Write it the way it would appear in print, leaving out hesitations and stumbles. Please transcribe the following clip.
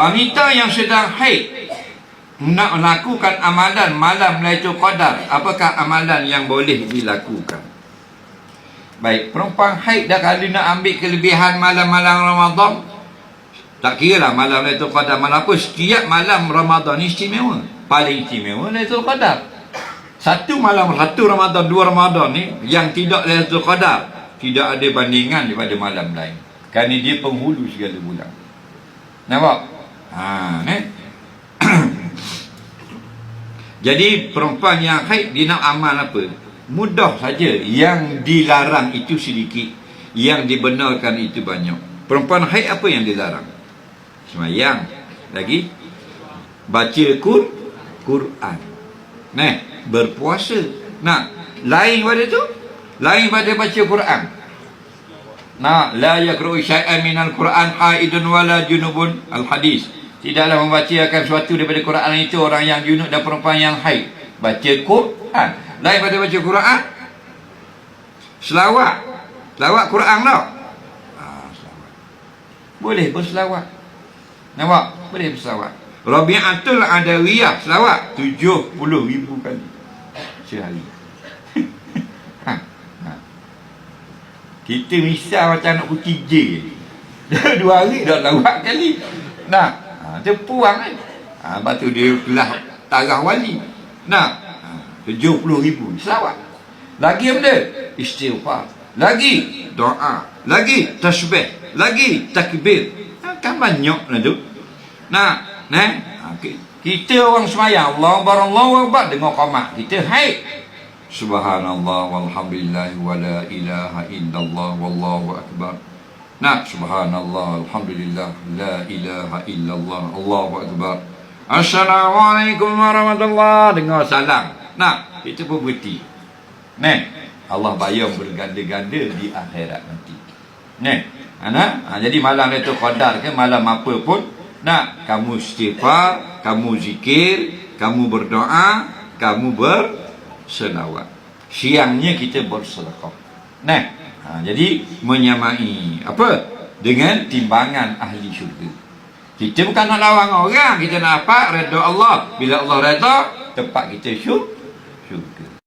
Wanita yang sedang haid nak melakukan amalan malam Lailatul Qadar, apakah amalan yang boleh dilakukan? Baik, perempuan haid dah kali nak ambil kelebihan malam-malam Ramadan, tak kira lah malam Lailatul Qadar malam apa, setiap malam Ramadan ni istimewa. Paling istimewa Lailatul Qadar. Satu malam, satu Ramadan, dua Ramadan ni yang tidak Lailatul Qadar, tidak ada bandingan daripada malam lain. Kerana dia penghulu segala bulan. Nampak? Jadi perempuan yang haid dia nak amal apa? Mudah saja. Yang dilarang itu sedikit, yang dibenarkan itu banyak. Perempuan haid apa yang dilarang? Semayang. Lagi baca Quran. Berpuasa. Lain pada tu, lain pada baca Quran. La yaqra'u syai'an minal Quran haidun wala junubun, al-hadis. Tidaklah membacakan sesuatu daripada Quran itu orang yang junub dan perempuan yang haid. Baca Quran. Lain pada baca Quran, selawat. Selawat Quran tau. Selawat. Boleh berselawat. Nampak? Boleh berselawat. Rabi'atul Adawiyah selawat 70,000 kali sehari. Kita misal macam nak putih je. 2 hari dah lawat kali. Dia puang kan. Lepas tu dia kelah tarah wali. 70,000 selawat. Lagi apa dia? Istighfar. Lagi doa. Lagi tasbih. Lagi takbir. Kan banyak lah tu. Kita orang semayang Allahu Akbar dengar qamat. Kita haid. Subhanallah walhamdulillah wa la ilaha illallah wallahu akbar. Subhanallah alhamdulillah la ilaha illallah Allahu akbar. Assalamualaikum warahmatullahi. Dengar salam. Itu pun berhenti. Allah bayar berganda-ganda di akhirat nanti. Jadi malam Lailatul Qadar ke malam apa pun, kamu istighfar, kamu zikir, kamu berdoa, kamu berselawat. Siangnya kita bersedekah. Jadi menyamai apa? Dengan timbangan ahli syurga. Kita bukan nak lawan orang, kita nak apa? Redha Allah. Bila Allah redha, tempat kita syurga.